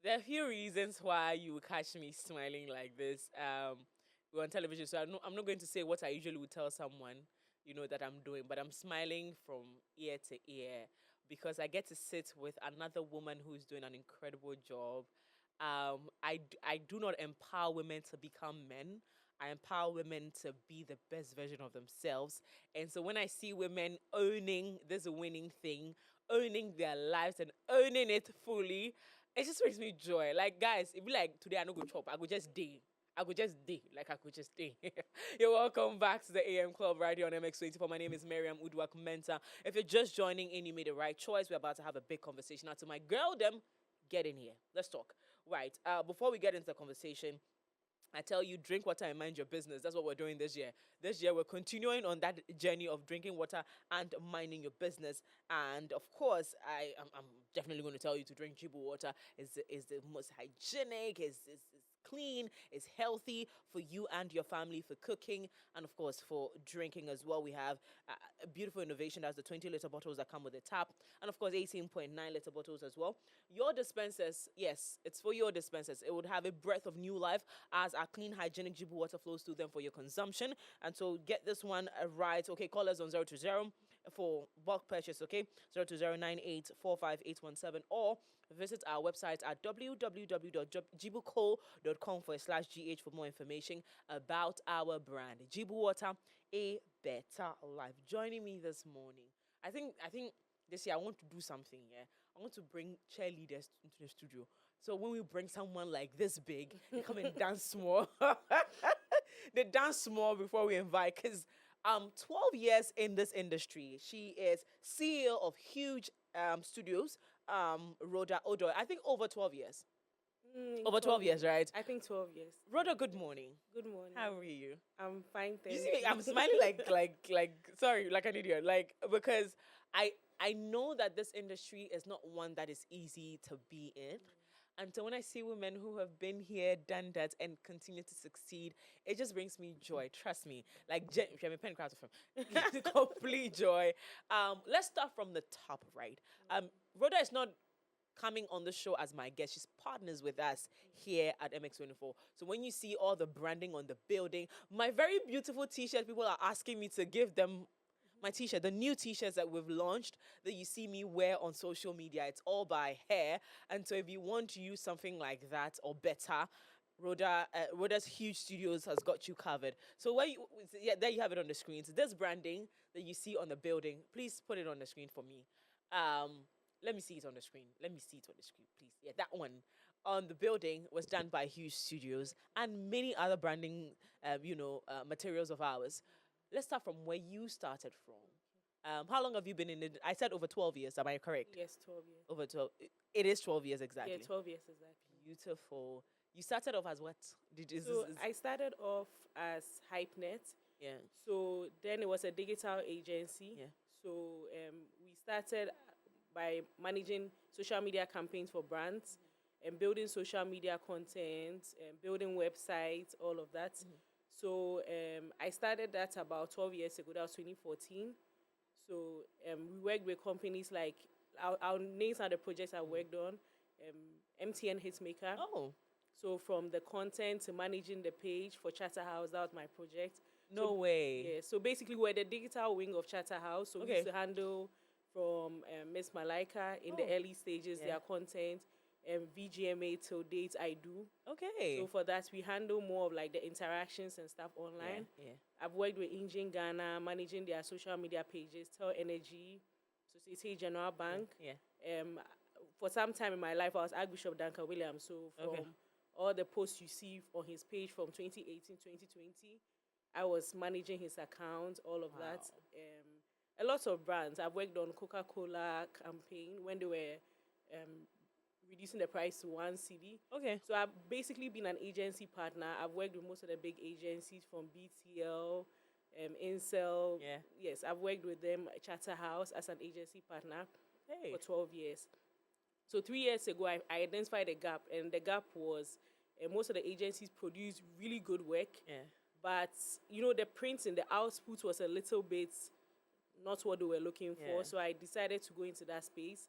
There are a few reasons why you will catch me smiling like this. We're on television, so I'm not going to say what I usually would tell someone, that I'm doing, but I'm smiling from ear to ear because I get to sit with another woman who's doing an incredible job. I do not empower women to become men. I empower women to be the best version of themselves. And so when I see women owning this winning thing, owning their lives and owning it fully, it just brings me joy. Like, guys, it be like today I no go chop, I go just day. I could just day, like I could just day. You're welcome back to the AM Club right here on MX24. My name is Miriam Udwak Menta. If you're just joining in, you made the right choice. We're about to have a big conversation. Now, to my girl, them, get in here. Let's talk. Right. Before we get into the conversation, I tell you, drink water and mind your business. That's what we're doing this year. This year, we're continuing on that journey of drinking water and minding your business. And of course, I'm definitely going to tell you to drink Jibu water. Is the most hygienic, is clean, is healthy for you and your family, for cooking, and of course, for drinking as well. We have a beautiful innovation. That's the 20-liter bottles that come with a tap. And of course, 18.9-liter bottles as well. Your dispensers, yes, it's for your dispensers. It would have a breath of new life as our clean, hygienic Jibu water flows through them for your consumption. And so get this one right. Okay, call us on 020 for bulk purchase, okay? 02098458117, or visit our website at www.jibuco.com/gh for more information about our brand. Jibu Water, a better life. Joining me this morning, I think this year I want to do something. Yeah, I want to bring cheerleaders into the studio. So when we bring someone like this big, they come and dance more. They dance more before we invite, because 12 years in this industry. She is CEO of huge studios, Rhoda Odo. I think over 12 years. Over 12 years, right? I think 12 years. Rhoda, good morning. Good morning. How are you? I'm fine, You thank see, you. I'm smiling sorry, like an idiot. Like, because I know that this industry is not one that is easy to be in. And so when I see women who have been here, done that, and continue to succeed, it just brings me joy. Trust me. Like, if you're a pen crowd from complete joy. Let's start from the top, right? Rhoda is not coming on the show as my guest. She's partners with us here at MX24. So when you see all the branding on the building, my very beautiful t-shirt, people are asking me to give them my t-shirt, the new t-shirts that we've launched that you see me wear on social media. It's all by hair. And so if you want to use something like that or better, Rhoda's Huge Studios has got you covered. So there you have it on the screen. So this branding that you see on the building, please put it on the screen for me. Let me see it on the screen. Let me see it on the screen, please. Yeah, that one on the building was done by Huge Studios and many other branding, materials of ours. Let's start from where you started from. How long have you been in it? I said over 12 years. Am I correct? Yes, 12 years. Over 12. It is 12 years exactly. Yeah, 12 years exactly. Beautiful. You started off as what? I started off as HypeNet. Yeah. So then it was a digital agency. Yeah. So we started by managing social media campaigns for brands and building social media content and building websites, all of that. So I started that about 12 years ago. That was 2014. So we worked with companies like, our names are the projects I worked on, MTN Hitmaker. Oh. So from the content to managing the page for Chatterhouse, that was my project. No way. Yeah, so basically we're the digital wing of Chatterhouse. So we used to handle from Miss Malaika in the early stages, their content, VGMA till date I do. Okay. So for that, we handle more of like the interactions and stuff online. Yeah. I've worked with Engine Ghana, managing their social media pages, Tel Energy, Societe General Bank. Yeah. For some time in my life, I was Archbishop Duncan Williams. So from all the posts you see on his page from 2018, 2020, I was managing his account, all of that. A lot of brands. I've worked on Coca-Cola campaign when they were reducing the price to 1 CD. Okay. So I've basically been an agency partner. I've worked with most of the big agencies from BTL, Incel. Yeah. Yes, I've worked with them, Chatterhouse, as an agency partner for 12 years. So 3 years ago, I identified a gap, and the gap was most of the agencies produce really good work. Yeah. But, the printing, the output was a little bit not what they were looking for. So I decided to go into that space.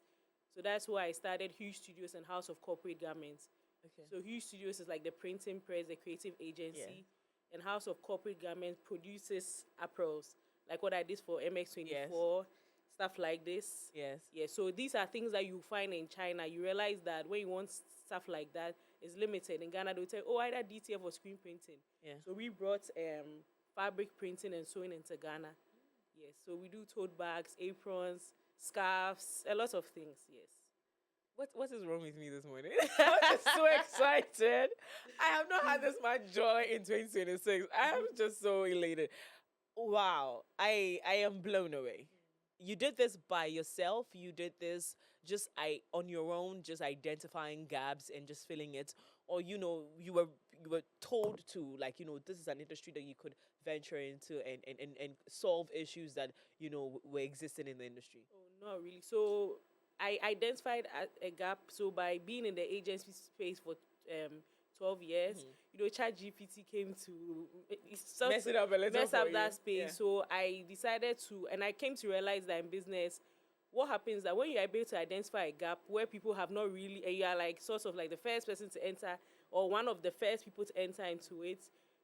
So that's why I started Huge Studios and House of Corporate Garments. Okay. So Huge Studios is like the printing press, the creative agency, and House of Corporate Garments produces apparels, like what I did for MX24, stuff like this. Yes. Yeah, so these are things that you find in China. You realize that when you want stuff like that, it's limited. In Ghana, they'll tell you, oh, either DTF or screen printing. Yeah. So we brought fabric printing and sewing into Ghana. Yes, so we do tote bags, aprons, scarves, a lot of things. Yes. What is wrong with me this morning? I'm just so excited. I have not had this much joy in 2026. I am just so elated. Wow. I am blown away. You did this by yourself. You did this just on your own, just identifying gaps and just filling it, or you were told to, like, this is an industry that you could venture into and solve issues that were existing in the industry. Oh, not really. So I identified a gap. So by being in the agency space for 12 years, ChatGPT came to Mess it up a little mess for up you. that space. Yeah. So I decided to, and I came to realize that in business, what happens that when you're able to identify a gap where people have not really, and you are like sort of like the first person to enter or one of the first people to enter into it,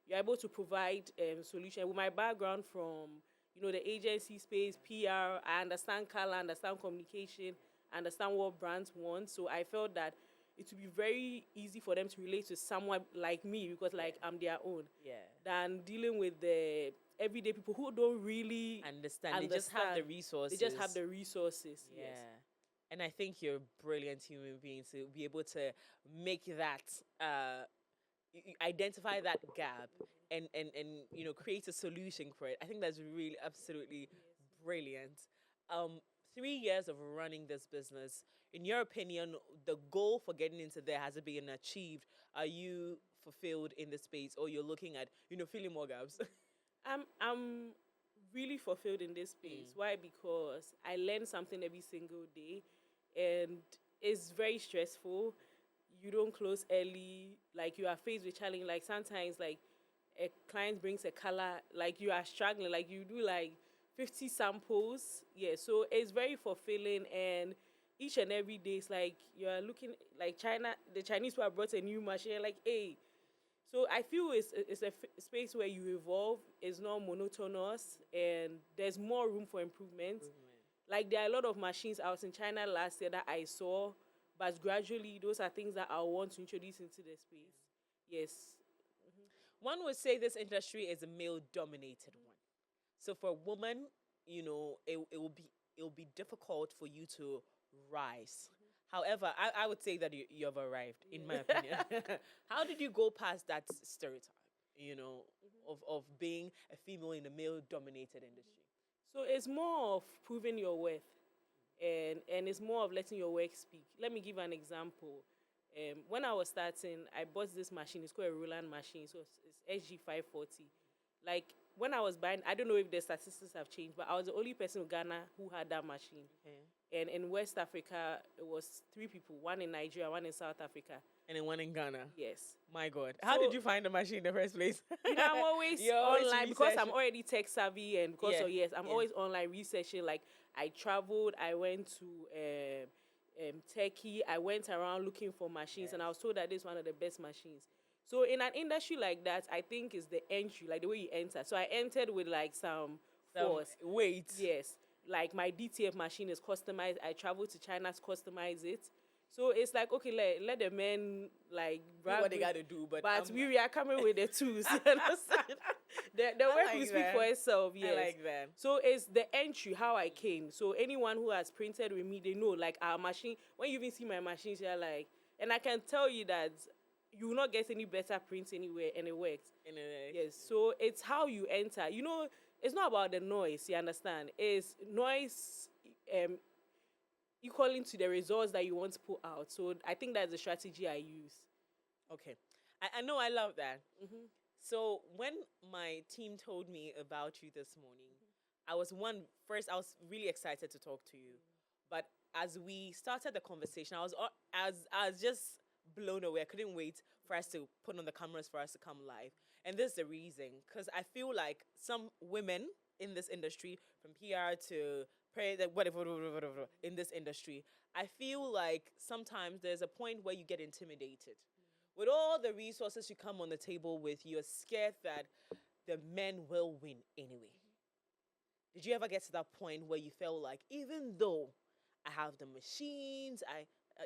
you're able to provide solution. With my background from the agency space, PR, I understand color, I understand communication, I understand what brands want. So I felt that it would be very easy for them to relate to someone like me because like I'm their own. Yeah. Than dealing with the everyday people who don't really Understand. They just have the resources. They just have the resources. Yeah. Yes. And I think you're a brilliant human being to be able to make that identify that gap and create a solution for it. I think that's really absolutely brilliant. 3 years of running this business, in your opinion, the goal for getting into there, has it been achieved? Are you fulfilled in the space, or you're looking at filling more gaps? I'm really fulfilled in this space. Why? Because I learn something every single day, and it's very stressful. You don't close early. Like, you are faced with challenge. Like, sometimes, like, a client brings a color, like, you are struggling. Like, you do like 50 samples. Yeah, so it's very fulfilling, and each and every day it's like you're looking like the Chinese who have brought a new machine, like, hey. So I feel it's a space where you evolve. It's not monotonous, and there's more room for improvement. Like, there are a lot of machines. I was in China last year that I saw, but gradually those are things that I want to introduce into the space. Yes. One would say this industry is a male-dominated one. So for a woman, it will be difficult for you to rise. However, I would say that you have arrived, in my opinion. How did you go past that stereotype, of being a female in a male-dominated industry? So it's more of proving your worth, and it's more of letting your work speak. Let me give an example. When I was starting, I bought this machine. It's called a Roland machine. So it's SG540. Like, when I was buying, I don't know if the statistics have changed, but I was the only person in Ghana who had that machine. Okay. And in West Africa, it was 3 people, one in Nigeria, one in South Africa. And then one in Ghana. Yes. My God. How did you find the machine in the first place? I'm always online because I'm already tech savvy, and because I'm always online researching. Like, I traveled, I went to Turkey, I went around looking for machines, and I was told that this is one of the best machines. So in an industry like that, I think is the entry, like the way you enter. So I entered with like some force. Weight. Yes. Like, my DTF machine is customized. I traveled to China to customize it. So it's like, okay, let the men like Do what they gotta do, but we are coming with the tools. You understand? The work like will speak that. for itself. Yes. I like that. So it's the entry, how I came. So anyone who has printed with me, they know, like, our machine. When you even see my machines, you're like, and I can tell you that you will not get any better print anywhere, and it works. Yes. So it's how you enter. It's not about the noise. You understand? It's noise equaling to the results that you want to put out. So I think that's the strategy I use. Okay. I know, I love that. So when my team told me about you this morning, I was really excited to talk to you. But as we started the conversation, I was just blown away. I couldn't wait for us to put on the cameras, for us to come live. And this is the reason, because I feel like some women in this industry, from PR to pray that whatever in this industry, I feel like sometimes there's a point where you get intimidated. With all the resources you come on the table with, you're scared that the men will win anyway. Did you ever get to that point where you felt like, even though I have the machines,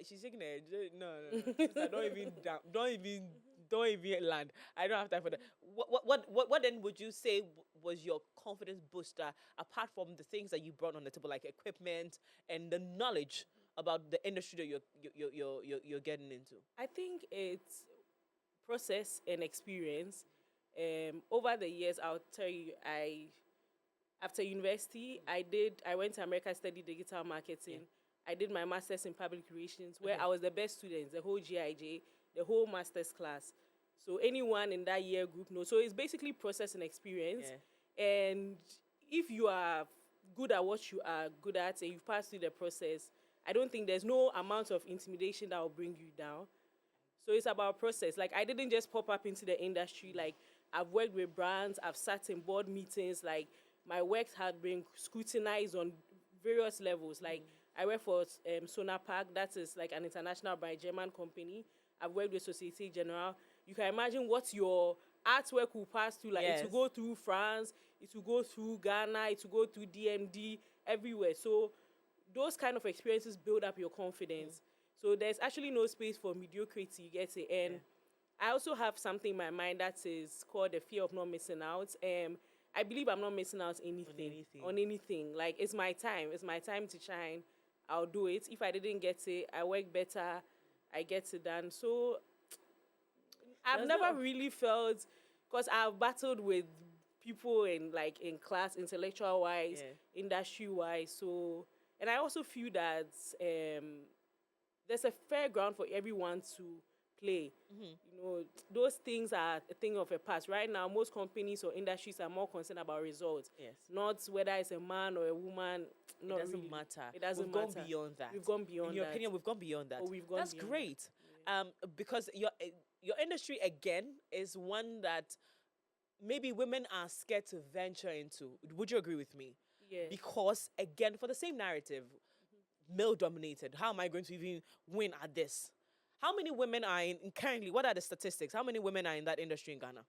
she's shaking her head. No. Sister, don't even land. I don't have time for that. What then would you say was your confidence booster apart from the things that you brought on the table, like equipment and the knowledge about the industry that you're getting into? I think it's process and experience. Over the years, I'll tell you, after university, I went to America, studied digital marketing. I did my master's in public relations, where I was the best student, the whole GIJ, the whole master's class. So anyone in that year group knows. So it's basically process and experience. And if you are good at what you are good at and you've passed through the process, I don't think there's no amount of intimidation that will bring you down. So it's about process. Like, I didn't just pop up into the industry. Like, I've worked with brands, I've sat in board meetings. Like, my work had been scrutinized on various levels. Like, I work for Sona Park, that is like an international by German company. I've worked with Société Générale. You can imagine what your artwork will pass through. Like, it will go through France, it will go through Ghana, it will go through DMD, everywhere. So those kind of experiences build up your confidence. So there's actually no space for mediocrity, you get it. And I also have something in my mind that is called the fear of not missing out. I believe I'm not missing out on anything. Like, it's my time. It's my time to shine. I'll do it. If I didn't get it, I work better. I get it done. So I've never really felt, because I've battled with people in class, intellectual wise, industry wise. So, and I also feel that there's a fair ground for everyone to play. You know, those things are a thing of a past. Right now, most companies or industries are more concerned about results. Not whether it's a man or a woman. It doesn't matter. It doesn't matter. We've gone beyond that. We've gone beyond that. In your opinion, we've gone beyond that. Oh, we've gone That's beyond great. That. Because your industry, again, is one that maybe women are scared to venture into. Would you agree with me? Yes. Because, again, for the same narrative, male-dominated. How am I going to even win at this? How many women are currently, what are the statistics? How many women are in that industry in Ghana?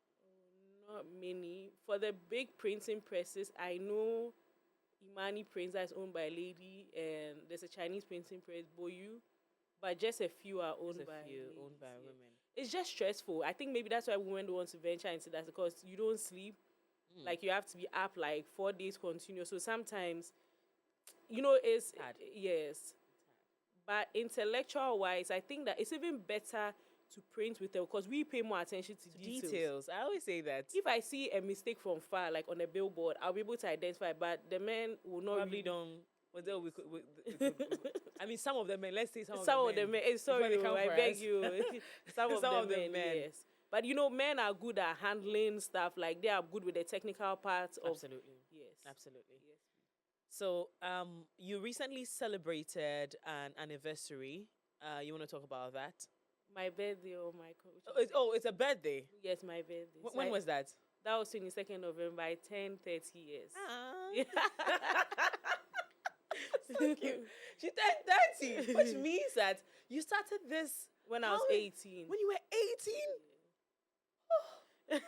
Not many. For the big printing presses, I know Imani Prints is owned by a lady, and there's a Chinese printing press, Boyu, but just a few are owned by women. It's just stressful. I think maybe that's why women don't want to venture into that, because you don't sleep. Like, you have to be up like 4 days continuous. So sometimes, you know, it's hard. Yes. But intellectual wise, I think that it's even better to print with them, because we pay more attention to details. I always say that. If I see a mistake from far, like on a billboard, I'll be able to identify. But the men will not probably don't. Well, I mean, some of them men. Let's say some of the men. Sorry, I beg you. some of the men. Yes. But you know, men are good at handling stuff. Like, they are good with the technical parts. Absolutely. Yes. Absolutely. Yes. So, you recently celebrated an anniversary. You want to talk about that? My birthday or my it's a birthday. Yes, my birthday. When was that? That was 22nd November. I turned 30 years. So cute. She turned 30, which means that you started this when I was 18. When you were 18?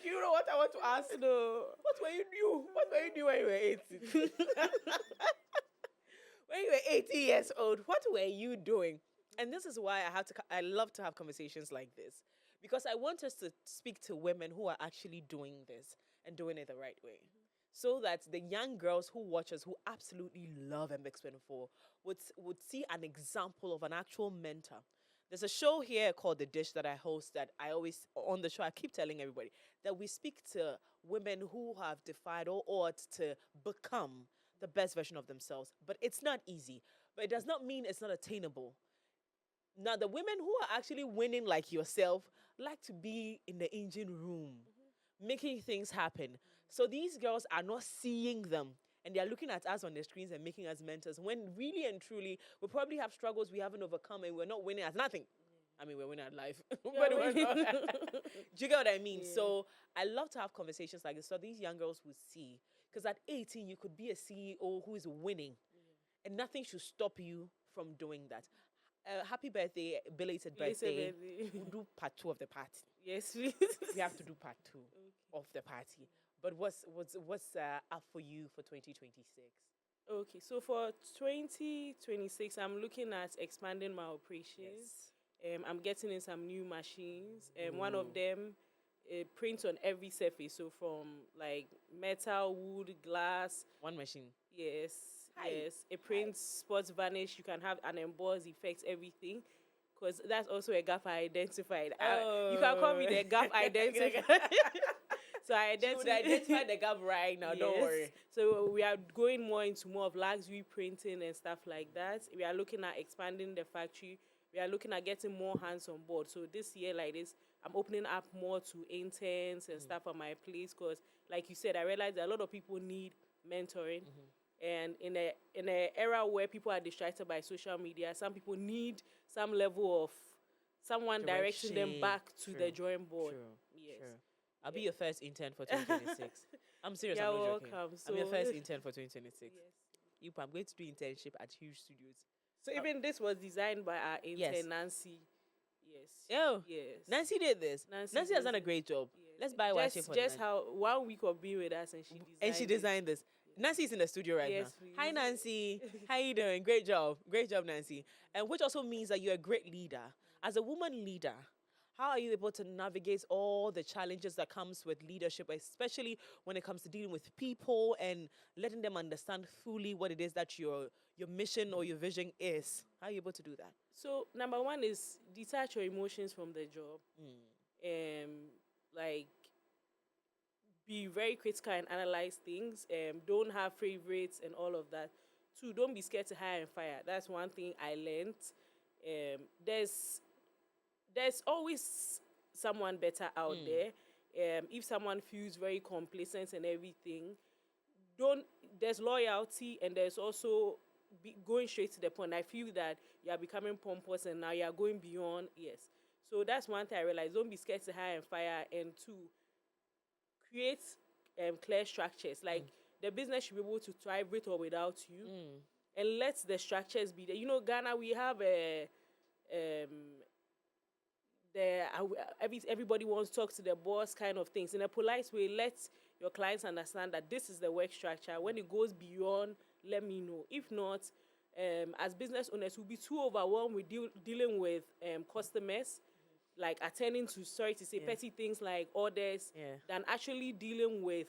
You know what I want to ask? No. What were you doing? What were you doing when you were 18? When you were 18 years old, what were you doing? And this is why I love to have conversations like this, because I want us to speak to women who are actually doing this and doing it the right way. So that the young girls who watch us, who absolutely love MX24, would see an example of an actual mentor. There's a show here called The Dish that I host, that I always, on the show, I keep telling everybody that we speak to women who have defied all odds to become the best version of themselves. But it's not easy. But it does not mean it's not attainable. Now, the women who are actually winning like yourself like to be in the engine room, making things happen. So these girls are not seeing them, and they are looking at us on the screens and making us mentors, when really and truly we probably have struggles we haven't overcome, and we're not winning at nothing. I mean, we're winning at life. But we're not. Do you get what I mean? Yeah. So I love to have conversations like this, so these young girls will see, Because at 18, you could be a CEO who is winning, and nothing should stop you from doing that. Happy birthday, belated birthday. We'll do part 2 of the party. Yes, please. We have to do part 2 of the party. But what's up for you for 2026? Okay, so for 2026, I'm looking at expanding my operations. I'm getting in some new machines, and one of them prints on every surface. So from like metal, wood, glass. One machine. Yes, Hi. yes. It prints spots vanish. You can have an emboss effect, everything. Because that's also a gap I identified. You can call me the gap identifier. So I identify the gap right now. Yes. Don't worry. So we are going more of luxury printing and stuff like that. We are looking at expanding the factory. We are looking at getting more hands on board. So this year, like this, I'm opening up more to interns and stuff at my place. Because, like you said, I realized that a lot of people need mentoring. And in a era where people are distracted by social media, some people need some level of someone directing them back to the drawing board. Yes. I'll be your first intern for 2026. I'm serious. You're I'm not joking. welcome. I'm your first intern for 2026. Yes. I'm going to do internship at Huge Studios. So even this was designed by our intern, Nancy. Yes. Oh, yes. Nancy did this. Nancy has done a great job. Yes. Let's buy one for just how 1 week of being with us and she designed this. Nancy's in the studio right now. Please. Hi, Nancy. How you doing? Great job, Nancy. And which also means that you're a great leader. As a woman leader, how are you able to navigate all the challenges that comes with leadership, especially when it comes to dealing with people and letting them understand fully what it is that your mission or your vision is? How are you able to do that? So number one is detach your emotions from the job. Like be very critical and analyze things. Don't have favorites and all of that. 2, don't be scared to hire and fire. That's one thing I learned. There's always someone better out there. If someone feels very complacent and everything, there's loyalty and there's also going straight to the point. I feel that you are becoming pompous and now you are going beyond. Yes. So that's one thing I realized. Don't be scared to hire and fire. And 2, create clear structures. Like the business should be able to thrive with or without you. And let the structures be there. You know, Ghana, we have everybody wants to talk to the boss kind of things. In a polite way, let your clients understand that this is the work structure. When it goes beyond, let me know. If not, as business owners, we'll be too overwhelmed with dealing with customers, like attending to, petty things like orders, than actually dealing with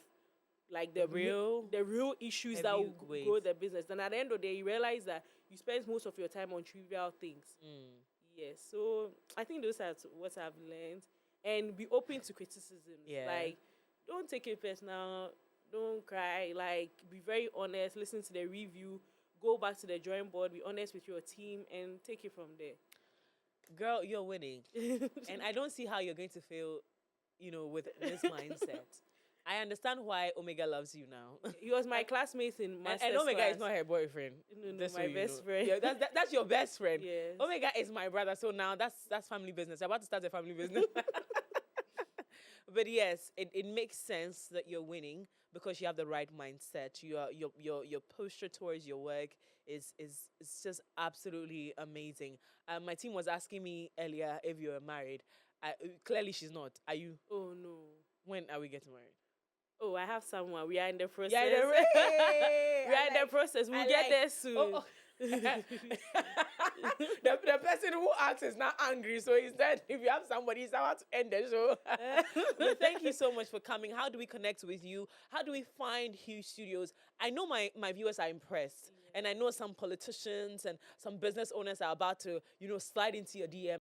like the real issues that will grow the business. Then at the end of the day, you realize that you spend most of your time on trivial things. Yes, so I think those are what I've learned. And be open to criticism. Like, don't take it personal. Don't cry. Like, be very honest. Listen to the review. Go back to the drawing board. Be honest with your team and take it from there. Girl, you're winning. And I don't see how you're going to fail, with this mindset. I understand why Omega loves you now. He was my classmate in master's and Omega class. is not her boyfriend. No, my best friend. Yeah, that's your best friend. Yes. Omega is my brother, so now that's family business. I'm about to start a family business. But yes, it makes sense that you're winning because you have the right mindset. Your posture towards your work is just absolutely amazing. My team was asking me earlier if you were married. Clearly, she's not. Are you? Oh no. When are we getting married? Oh, I have someone. We are in the process. Yeah, we are in the process. We'll get there soon. Oh. the person who asks is not angry, so instead, if you have somebody, it's about to end the show. But thank you so much for coming. How do we connect with you? How do we find Huge Studios? I know my viewers are impressed, and I know some politicians and some business owners are about to, slide into your DM